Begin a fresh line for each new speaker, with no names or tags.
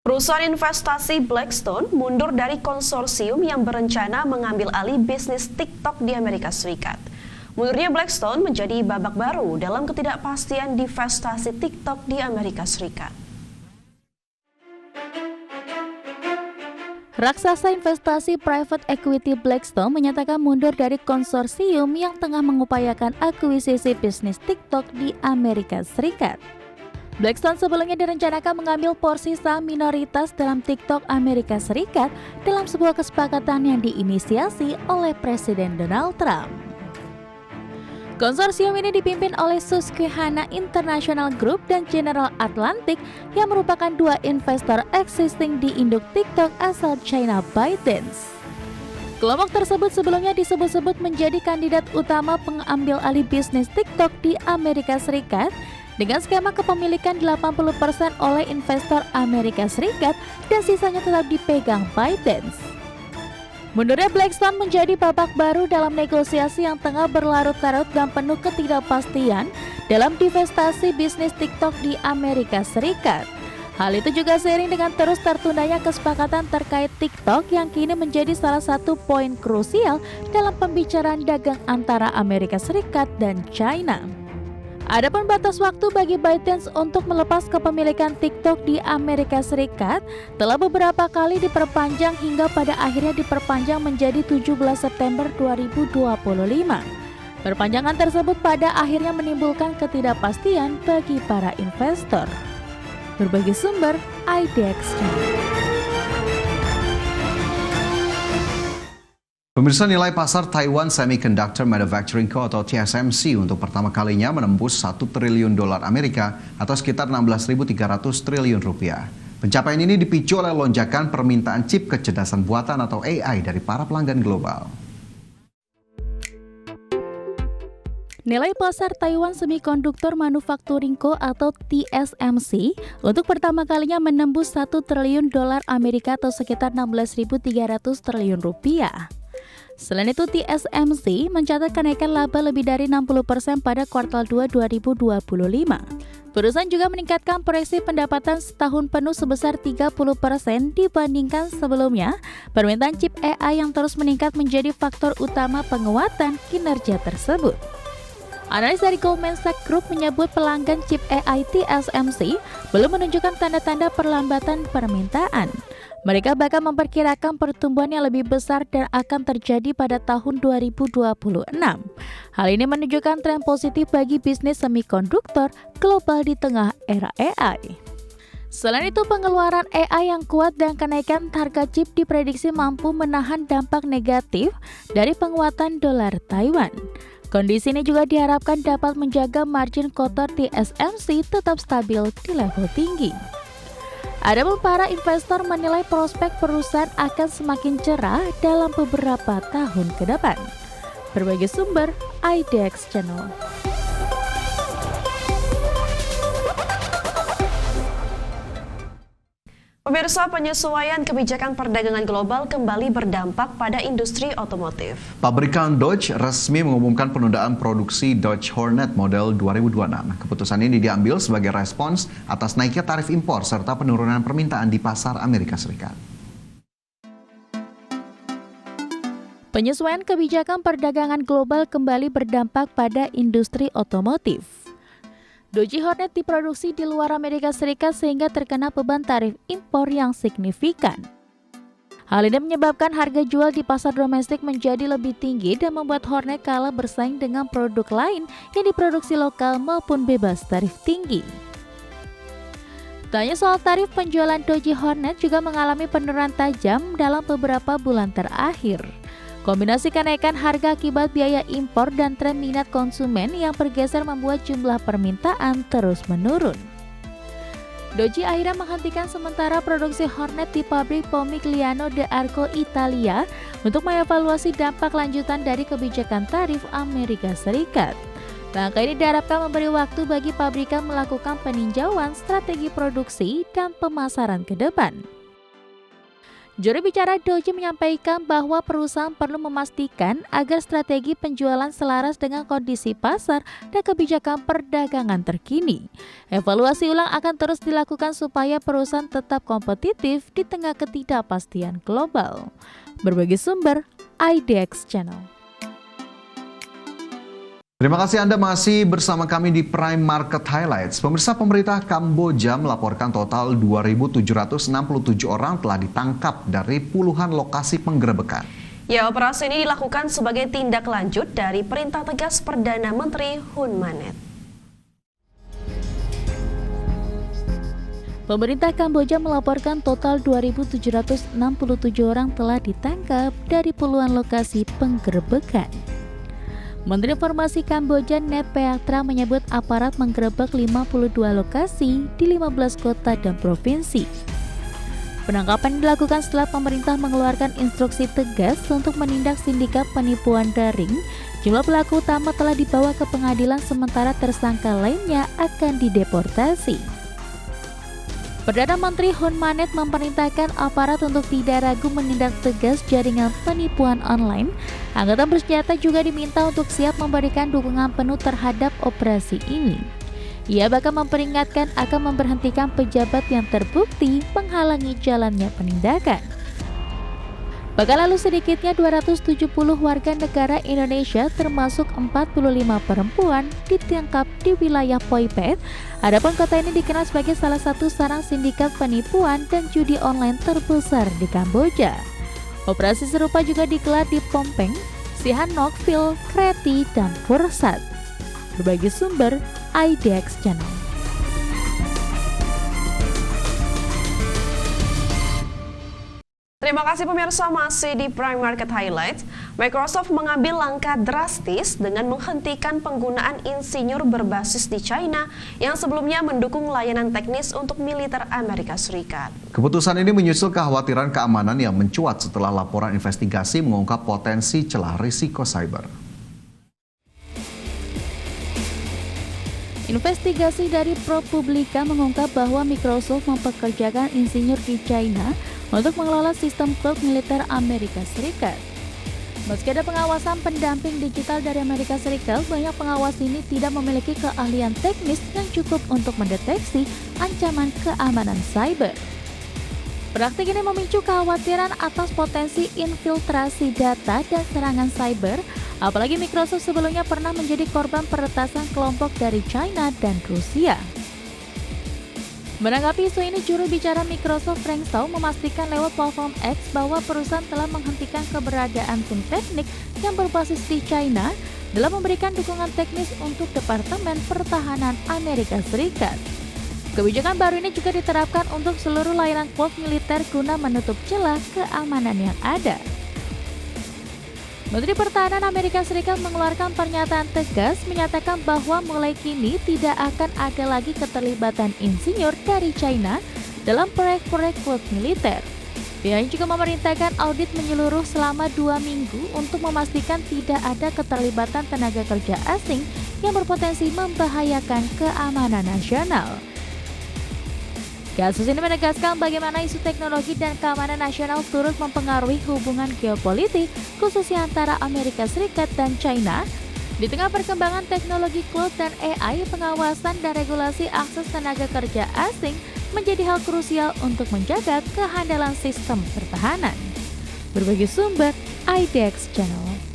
Perusahaan investasi Blackstone mundur dari konsorsium yang berencana mengambil alih bisnis TikTok di Amerika Serikat. Mundurnya Blackstone menjadi babak baru dalam ketidakpastian divestasi TikTok di Amerika Serikat.
Raksasa investasi private equity Blackstone menyatakan mundur dari konsorsium yang tengah mengupayakan akuisisi bisnis TikTok di Amerika Serikat. Blackstone sebelumnya direncanakan mengambil porsi saham minoritas dalam TikTok Amerika Serikat dalam sebuah kesepakatan yang diinisiasi oleh Presiden Donald Trump. Konsorsium ini dipimpin oleh Susquehanna International Group dan General Atlantic yang merupakan dua investor existing di induk TikTok asal China ByteDance. Kelompok tersebut sebelumnya disebut-sebut menjadi kandidat utama pengambil alih bisnis TikTok di Amerika Serikat dengan skema kepemilikan 80% oleh investor Amerika Serikat dan sisanya tetap dipegang ByteDance. Mundurnya Blackstone menjadi babak baru dalam negosiasi yang tengah berlarut-larut dan penuh ketidakpastian dalam divestasi bisnis TikTok di Amerika Serikat. Hal itu juga seiring dengan terus tertundanya kesepakatan terkait TikTok yang kini menjadi salah satu poin krusial dalam pembicaraan dagang antara Amerika Serikat dan China. Adapun batas waktu bagi ByteDance untuk melepas kepemilikan TikTok di Amerika Serikat telah beberapa kali diperpanjang hingga pada akhirnya diperpanjang menjadi 17 September 2025. Perpanjangan tersebut pada akhirnya menimbulkan ketidakpastian bagi para investor. Berbagai sumber, IDX Channel.
Pemirsa, nilai pasar Taiwan Semiconductor Manufacturing Co. atau TSMC untuk pertama kalinya menembus 1 triliun dolar Amerika atau sekitar 16.300 triliun rupiah. Pencapaian ini dipicu oleh lonjakan permintaan chip kecerdasan buatan atau AI dari para pelanggan global.
Nilai pasar Taiwan Semiconductor Manufacturing Co. atau TSMC untuk pertama kalinya menembus 1 triliun dolar Amerika atau sekitar 16.300 triliun rupiah. Selain itu, TSMC mencatat kenaikan laba lebih dari 60% pada kuartal 2 2025. Perusahaan juga meningkatkan proyeksi pendapatan setahun penuh sebesar 30% dibandingkan sebelumnya. Permintaan chip AI yang terus meningkat menjadi faktor utama penguatan kinerja tersebut. Analis dari Goldman Sachs Group menyebut pelanggan chip AI TSMC belum menunjukkan tanda-tanda perlambatan permintaan. Mereka bahkan memperkirakan pertumbuhan yang lebih besar dan akan terjadi pada tahun 2026. Hal ini menunjukkan tren positif bagi bisnis semikonduktor global di tengah era AI. Selain itu, pengeluaran AI yang kuat dan kenaikan harga chip diprediksi mampu menahan dampak negatif dari penguatan dolar Taiwan. Kondisi ini juga diharapkan dapat menjaga margin kotor TSMC tetap stabil di level tinggi. Adapun para investor menilai prospek perusahaan akan semakin cerah dalam beberapa tahun ke depan. Berbagai sumber, IDX Channel.
Pemirsa, penyesuaian kebijakan perdagangan global kembali berdampak pada industri otomotif.
Pabrikan Dodge resmi mengumumkan penundaan produksi Dodge Hornet model 2026. Keputusan ini diambil sebagai respons atas naiknya tarif impor serta penurunan permintaan di pasar Amerika Serikat.
Penyesuaian kebijakan perdagangan global kembali berdampak pada industri otomotif. Dodge Hornet diproduksi di luar Amerika Serikat sehingga terkena beban tarif impor yang signifikan. Hal ini menyebabkan harga jual di pasar domestik menjadi lebih tinggi dan membuat Hornet kalah bersaing dengan produk lain yang diproduksi lokal maupun bebas tarif tinggi. Tak hanya soal tarif, penjualan Dodge Hornet juga mengalami penurunan tajam dalam beberapa bulan terakhir. Kombinasi kenaikan harga akibat biaya impor dan tren minat konsumen yang bergeser membuat jumlah permintaan terus menurun. Dodge akhirnya menghentikan sementara produksi Hornet di pabrik Pomigliano d'Arco, Italia untuk mengevaluasi dampak lanjutan dari kebijakan tarif Amerika Serikat. Langkah ini diharapkan memberi waktu bagi pabrikan melakukan peninjauan strategi produksi dan pemasaran ke depan. Juru bicara Doge menyampaikan bahwa perusahaan perlu memastikan agar strategi penjualan selaras dengan kondisi pasar dan kebijakan perdagangan terkini. Evaluasi ulang akan terus dilakukan supaya perusahaan tetap kompetitif di tengah ketidakpastian global. Berbagi sumber, IDX Channel.
Terima kasih Anda masih bersama kami di Prime Market Highlights. Pemerintah Kamboja melaporkan total 2.767 orang telah ditangkap dari puluhan lokasi penggerebekan.
Ya, operasi ini dilakukan sebagai tindak lanjut dari perintah tegas Perdana Menteri Hun Manet.
Pemerintah Kamboja melaporkan total 2.767 orang telah ditangkap dari puluhan lokasi penggerebekan. Menteri Informasi Kamboja Net Peatra menyebut aparat menggerebek 52 lokasi di 15 kota dan provinsi. Penangkapan dilakukan setelah pemerintah mengeluarkan instruksi tegas untuk menindak sindikat penipuan daring. Jumlah pelaku utama telah dibawa ke pengadilan sementara tersangka lainnya akan dideportasi. Perdana Menteri Hun Manet memerintahkan aparat untuk tidak ragu menindak tegas jaringan penipuan online. Angkatan bersenjata juga diminta untuk siap memberikan dukungan penuh terhadap operasi ini. Ia bahkan memperingatkan akan memberhentikan pejabat yang terbukti menghalangi jalannya penindakan. Bahkan lalu sedikitnya 270 warga negara Indonesia termasuk 45 perempuan ditangkap di wilayah Poipet. Adapun kota ini dikenal sebagai salah satu sarang sindikat penipuan dan judi online terbesar di Kamboja. Operasi serupa juga digelar di Pompeng, Sihanoukville, Kreti, dan Pursat. Berbagi sumber, IDX Channel.
Terima kasih pemirsa, masih di Prime Market Highlights. Microsoft mengambil langkah drastis dengan menghentikan penggunaan insinyur berbasis di China yang sebelumnya mendukung layanan teknis untuk militer Amerika Serikat.
Keputusan ini menyusul kekhawatiran keamanan yang mencuat setelah laporan investigasi mengungkap potensi celah risiko cyber.
Investigasi dari ProPublica mengungkap bahwa Microsoft mempekerjakan insinyur di China untuk mengelola sistem cloud militer Amerika Serikat. Meski ada pengawasan pendamping digital dari Amerika Serikat, banyak pengawas ini tidak memiliki keahlian teknis yang cukup untuk mendeteksi ancaman keamanan cyber. Praktik ini memicu kekhawatiran atas potensi infiltrasi data dan serangan cyber, apalagi Microsoft sebelumnya pernah menjadi korban peretasan kelompok dari China dan Rusia. Menanggapi isu ini, juru bicara Microsoft Frank Shaw memastikan lewat platform X bahwa perusahaan telah menghentikan keberadaan tim teknik yang berbasis di China dalam memberikan dukungan teknis untuk Departemen Pertahanan Amerika Serikat. Kebijakan baru ini juga diterapkan untuk seluruh layanan cloud militer guna menutup celah keamanan yang ada. Menteri Pertahanan Amerika Serikat mengeluarkan pernyataan tegas menyatakan bahwa mulai kini tidak akan ada lagi keterlibatan insinyur dari China dalam proyek-proyek cloud militer. Pihaknya juga memerintahkan audit menyeluruh selama 2 minggu untuk memastikan tidak ada keterlibatan tenaga kerja asing yang berpotensi membahayakan keamanan nasional. Kasus ini menegaskan bagaimana isu teknologi dan keamanan nasional turut mempengaruhi hubungan geopolitik, khususnya antara Amerika Serikat dan China. Di tengah perkembangan teknologi cloud dan AI, pengawasan dan regulasi akses tenaga kerja asing menjadi hal krusial untuk menjaga kehandalan sistem pertahanan. Berbagi sumber, IDX Channel.